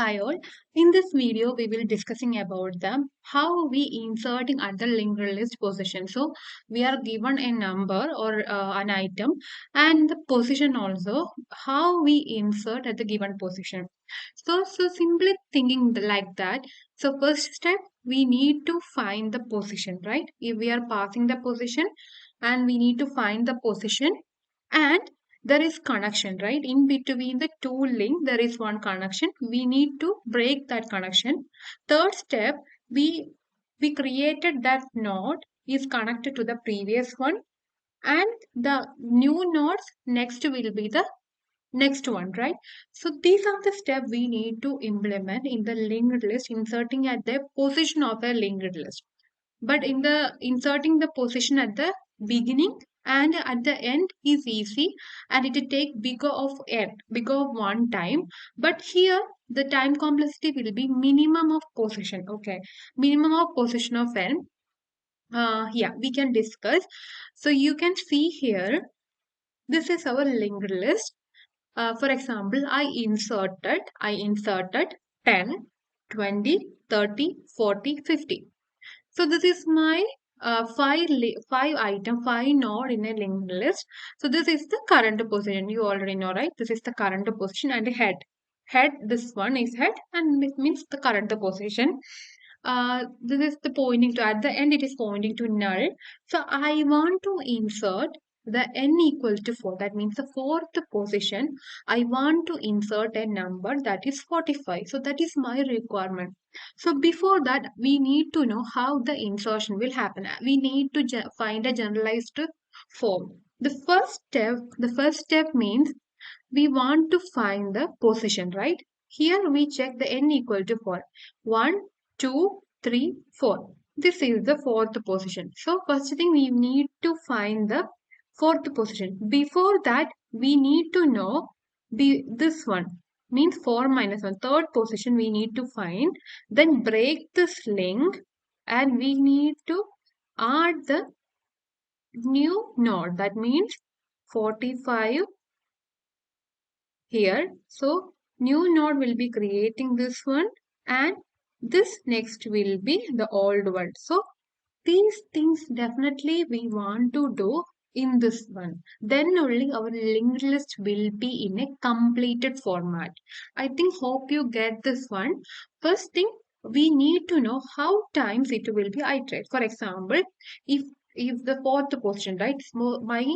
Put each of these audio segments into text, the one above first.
Hi all. In this video, we will discussing about the how we inserting at the linked list position. So we are given a number or an item and the position also how we insert at the given position. So simply thinking like that. So first step we need to find the position, right? If we are passing the position and we need to find the position and there is connection, right? In between the two link there is one connection. We need to break that connection. Third step, we created that node is connected to the previous one, and the new nodes next will be the next one, right? So these are the steps we need to implement in the linked list, inserting at the position of a linked list. But in the inserting the position at the beginning and at the end is easy, and it will take bigger of one time. But here the time complexity will be minimum of position. Okay, minimum of position of n. Yeah, we can discuss. So you can see here, this is our linked list. For example, I inserted 10, 20, 30, 40, 50. So this is my five node in a linked list. So this is the current position. You already know, right? This is the current position and head. Head, this one is head, and it means the current position. This is the pointing to, at the end it is pointing to null. So I want to insert the n equal to 4. That means the fourth position. I want to insert a number that is 45. So that is my requirement. So before that, we need to know how the insertion will happen. We need to find a generalized form. The first step means we want to find the position, right? Here we check the n equal to 4. 1, 2, 3, 4. This is the fourth position. So first thing we need to find the fourth position. Before that, we need to know this one means 4 minus 1. Third position we need to find. Then break this link and we need to add the new node. That means 45 here. So new node will be creating this one, and this next will be the old one. So these things definitely we want to do in this one. Then only our linked list will be in a completed format. I think hope you get this one. First thing, we need to know how times it will be iterate. For example, if if the fourth position, right? My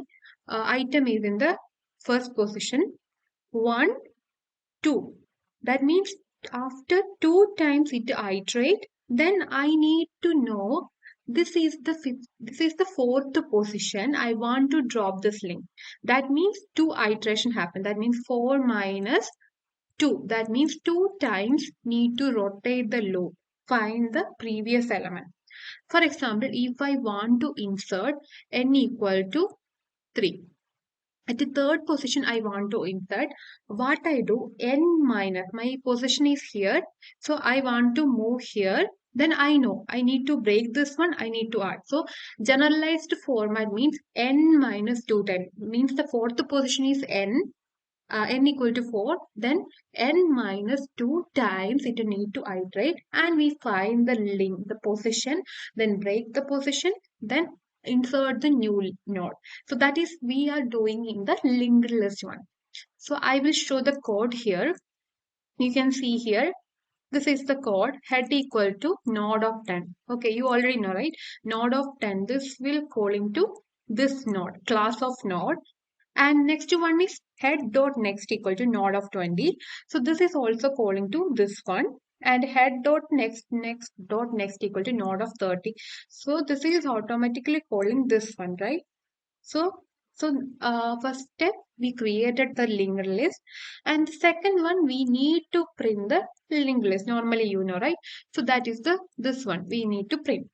item is in the first position. 1, 2. That means after 2 times it iterate, then I need to know this is the fourth position. I want to drop this link. That means 2 iteration happen. That means 4 minus 2. That means 2 times need to rotate the loop. Find the previous element. For example, if I want to insert n equal to 3. At the third position, I want to insert. What I do, n minus, my position is here. So I want to move here. Then I know I need to break this one, I need to add. So generalized format means n minus 2 times. Means the fourth position is n equal to 4. Then n minus 2 times it need to iterate. And we find the link, the position, then break the position, then insert the new node. So that is we are doing in the linked list one. So I will show the code here. You can see here. This is the code head equal to node of 10. Okay, you already know, right? Node of 10. This will calling to this node, class of node. And next one is head dot next equal to node of 20. So this is also calling to this one, and head dot next equal to node of 30. So this is automatically calling this one, right? So first step we created the linked list, and second one we need to print the linked list. Normally you know, right? So that is the this one we need to print.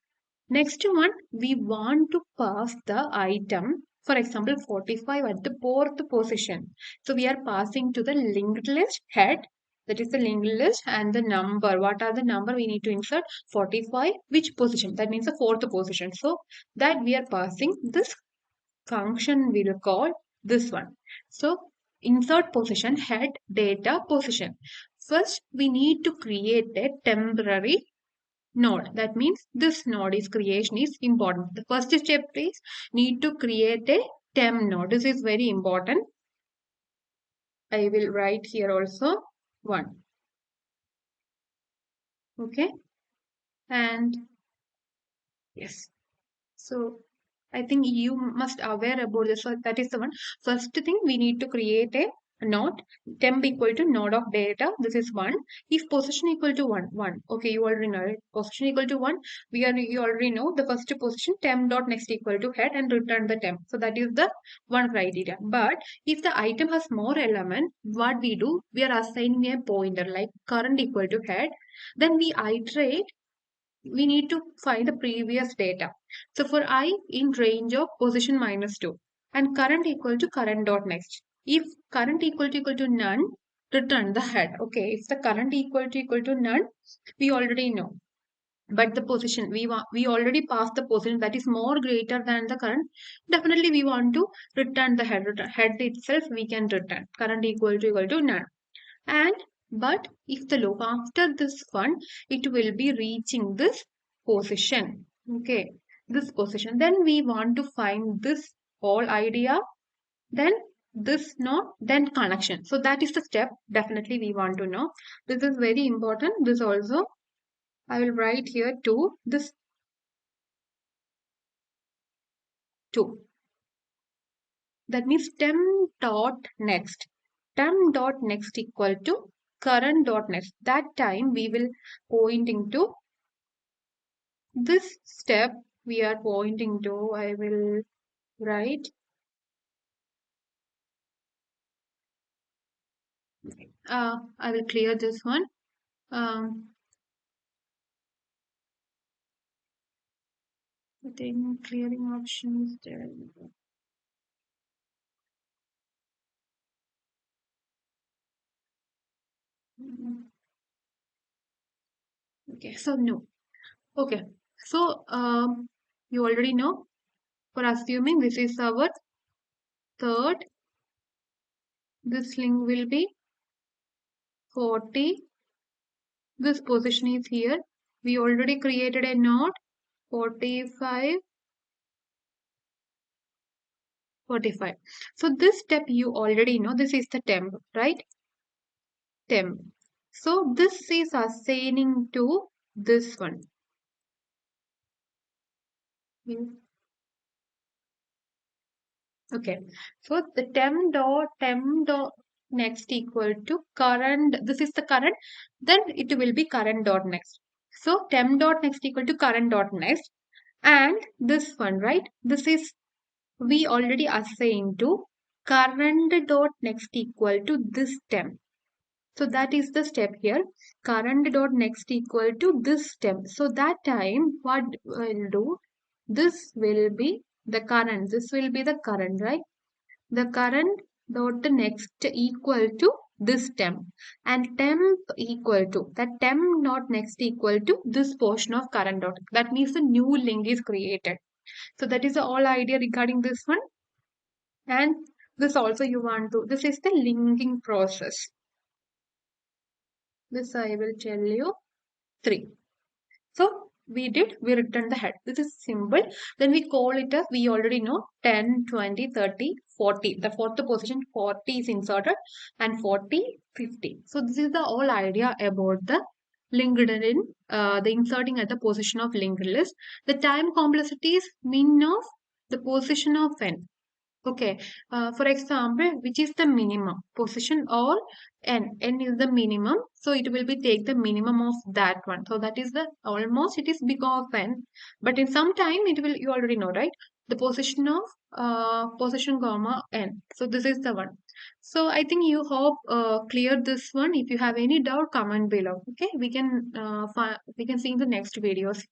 Next one, we want to pass the item, for example, 45 at the fourth position. So we are passing to the linked list head, that is the linked list, and the number. What are the number we need to insert? 45, which position? That means the fourth position. So that we are passing this function we will call this one. So insert position head data position. First, we need to create a temporary node. That means this node is creation is important. The first step is need to create a temp node. This is very important. I will write here also 1. Okay. And yes. So I think you must aware about this. So that is the one. First thing we need to create a node temp equal to node of data. This is 1. If position equal to 1, 1. Okay, you already know it. Position equal to 1. You already know the first position temp dot next equal to head and return the temp. So that is the one criteria. But if the item has more element, what we do, we are assigning a pointer like current equal to head. Then we iterate, we need to find the previous data. So for I in range of position -2 and current equal to current dot next. If current equal to none, return the head. Okay, if the current equal to none, we already know. But the position we already passed the position that is more greater than the current. Definitely we want to return the head. Head itself we can return. Current equal to none. And but if the loop after this one, it will be reaching this position. Okay, this position. Then we want to find this whole idea. Then this node, then connection. So that is the step. Definitely we want to know. This is very important. This also I will write here two. This two. That means temp dot next. Temp dot next equal to current dot next. That time we will pointing to this step we are pointing to. I will write. I will clear this one. I think clearing options there. Okay, so no. Okay, so you already know. For assuming this is our third, this link will be 40. This position is here. We already created a node 45, 45. So this step you already know. This is the temp, right? Temp. So this is assigning to this one. Okay. So the temp dot next equal to current. This is the current. Then it will be current dot next. So temp dot next equal to current dot next. And this one, right? This is we already assigned to current dot next equal to this temp. So that is the step here. Current dot next equal to this step. So that time what will do? This will be the current. This will be the current, right? The current dot the next equal to this temp and temp equal to that temp dot next equal to this portion of current dot. That means the new link is created. So that is the whole idea regarding this one. And this also you want to. This is the linking process. This I will tell you 3. So we returned the head. This is simple. Then we call it as we already know 10, 20, 30, 40. The fourth position 40 is inserted and 40, 50. So this is the whole idea about the linked in the inserting at the position of linked list. The time complexity is min of the position of n. Okay, for example, which is the minimum position or n is the minimum, so it will be take the minimum of that one. So that is the almost it is big of n, but in some time it will you already know, right? The position of position comma n. So this is the one. So I think you hope clear this one. If you have any doubt, comment below. Okay, we can see in the next videos.